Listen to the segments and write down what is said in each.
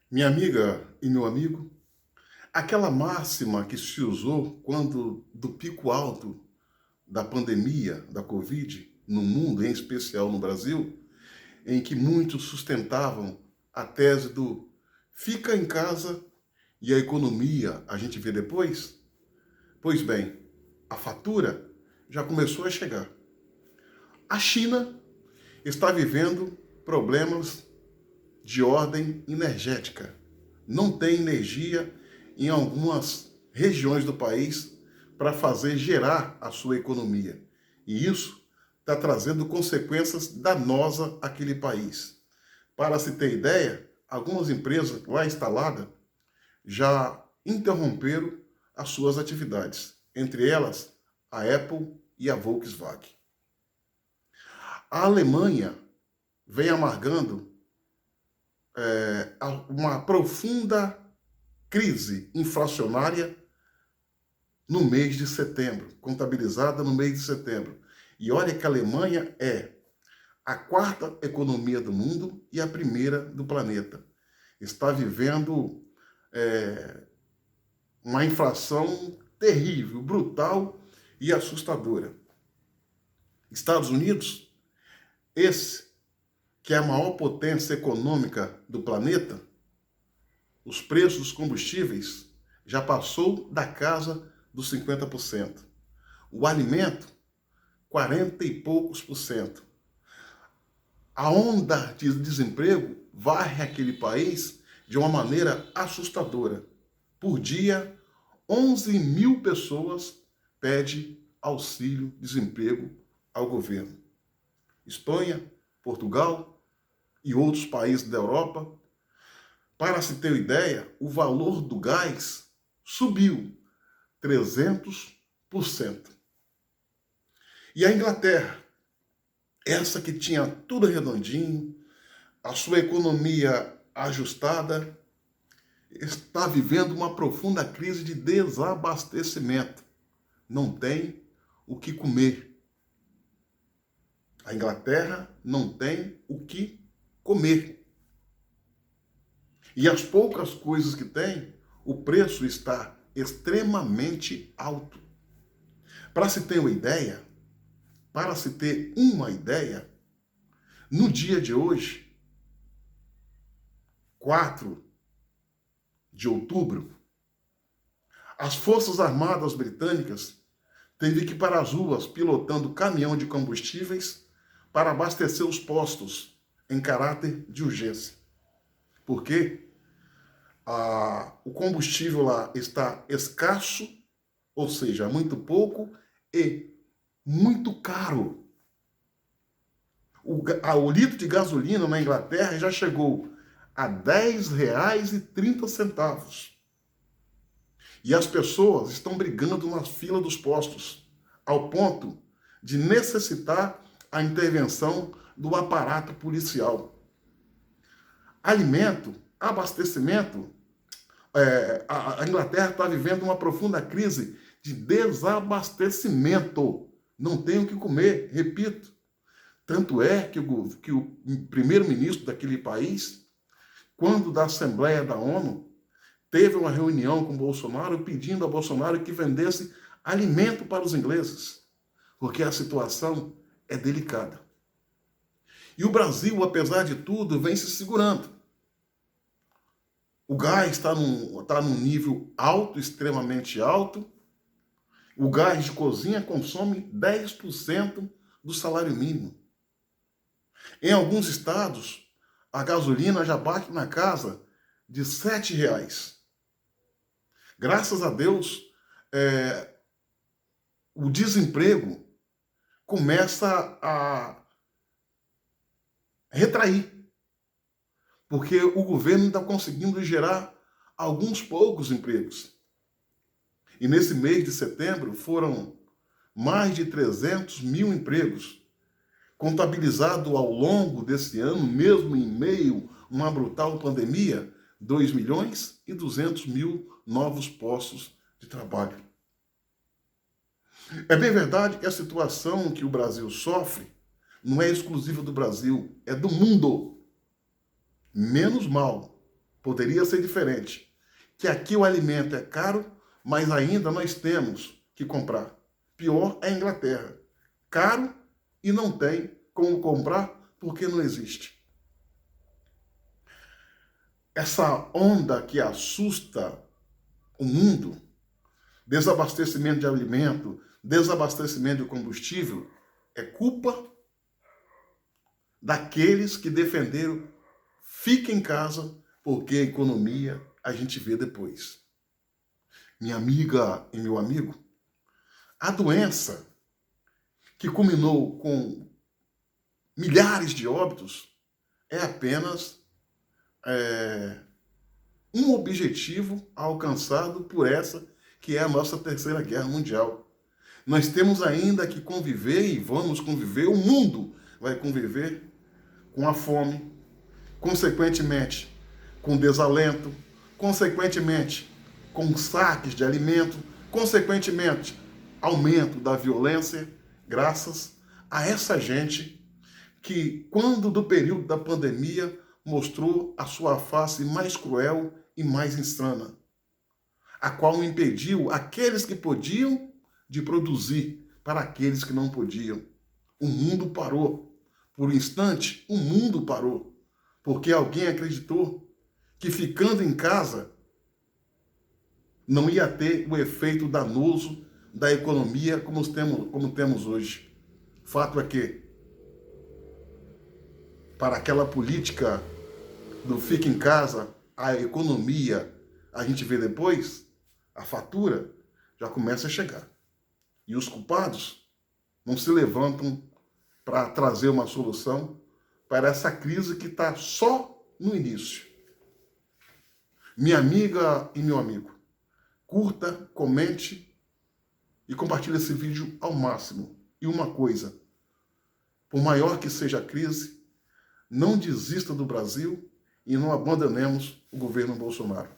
Minha amiga e meu amigo, aquela máxima que se usou quando do pico alto da pandemia da Covid no mundo, em especial no Brasil, em que muitos sustentavam a tese do fica em casa e a economia a gente vê depois. Pois bem, a fatura já começou a chegar. A China está vivendo problemas de ordem energética. Não tem energia em algumas regiões do país para fazer gerar a sua economia. E isso está trazendo consequências danosas àquele país. Para se ter ideia, algumas empresas lá instaladas já interromperam as suas atividades, entre elas a Apple e a Volkswagen. A Alemanha vem amargando uma profunda crise inflacionária no mês de setembro, contabilizada no mês de setembro. E olha que a Alemanha é a quarta economia do mundo e a primeira do planeta. Está vivendo uma inflação terrível, brutal e assustadora. Estados Unidos, esse que é a maior potência econômica do planeta, os preços dos combustíveis já passou da casa dos 50%. O alimento, 40 e poucos por cento. A onda de desemprego varre aquele país de uma maneira assustadora. Por dia, 11 mil pessoas pedem auxílio-desemprego ao governo. Espanha, Portugal e outros países da Europa. Para se ter ideia, o valor do gás subiu 300%. E a Inglaterra, essa que tinha tudo redondinho, a sua economia ajustada, está vivendo uma profunda crise de desabastecimento. Não tem o que comer. A Inglaterra não tem o que comer. E as poucas coisas que tem, o preço está extremamente alto. Para se ter uma ideia, no dia de hoje, 4 de outubro, as Forças Armadas Britânicas teve que ir para as ruas pilotando caminhão de combustíveis para abastecer os postos em caráter de urgência. Por quê? O combustível lá está escasso, ou seja, muito pouco e muito caro. O litro de gasolina na Inglaterra já chegou a R$ 10,30. E as pessoas estão brigando na fila dos postos, ao ponto de necessitar a intervenção do aparato policial. Alimento, abastecimento, a Inglaterra está vivendo uma profunda crise de desabastecimento. Não tem o que comer, repito. Tanto é que o primeiro-ministro daquele país, quando da Assembleia da ONU, teve uma reunião com Bolsonaro pedindo a Bolsonaro que vendesse alimento para os ingleses, porque a situação é delicada. E o Brasil, apesar de tudo, vem se segurando. O gás está num nível alto, extremamente alto. O gás de cozinha consome 10% do salário mínimo. Em alguns estados, a gasolina já bate na casa de R$ 7. Graças a Deus, o desemprego começa a retrair, porque o governo está conseguindo gerar alguns poucos empregos. E nesse mês de setembro foram mais de 300 mil empregos, contabilizado ao longo desse ano, mesmo em meio a uma brutal pandemia, 2.200.000 novos postos de trabalho. É bem verdade que a situação que o Brasil sofre não é exclusiva do Brasil, é do mundo. Menos mal Poderia ser diferente. Que aqui o alimento é caro, mas ainda nós temos que comprar. Pior é a Inglaterra. Caro e não tem como comprar porque não existe. Essa onda que assusta o mundo, desabastecimento de alimento, desabastecimento de combustível, é culpa daqueles que defenderam fique em casa, porque a economia a gente vê depois. Minha amiga e meu amigo, a doença que culminou com milhares de óbitos é apenas um objetivo alcançado por essa que é a nossa terceira guerra mundial. Nós temos ainda que conviver e vamos conviver, o mundo vai conviver com a fome, consequentemente com desalento, consequentemente com saques de alimento, consequentemente aumento da violência, graças a essa gente que, quando do período da pandemia, mostrou a sua face mais cruel e mais insana, a qual impediu aqueles que podiam de produzir para aqueles que não podiam. O mundo parou. Por um instante, o mundo parou. Porque alguém acreditou que ficando em casa não ia ter o efeito danoso da economia como temos hoje. Fato é que, para aquela política do fica em casa, a economia, a gente vê depois, a fatura já começa a chegar. E os culpados não se levantam para trazer uma solução para essa crise que está só no início. Minha amiga e meu amigo, curta, comente e compartilhe esse vídeo ao máximo. E uma coisa, por maior que seja a crise, não desista do Brasil e não abandonemos o governo Bolsonaro.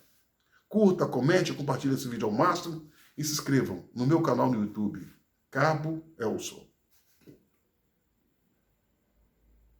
Curta, comente, compartilhe esse vídeo ao máximo e se inscrevam no meu canal no YouTube, Cabo Elson.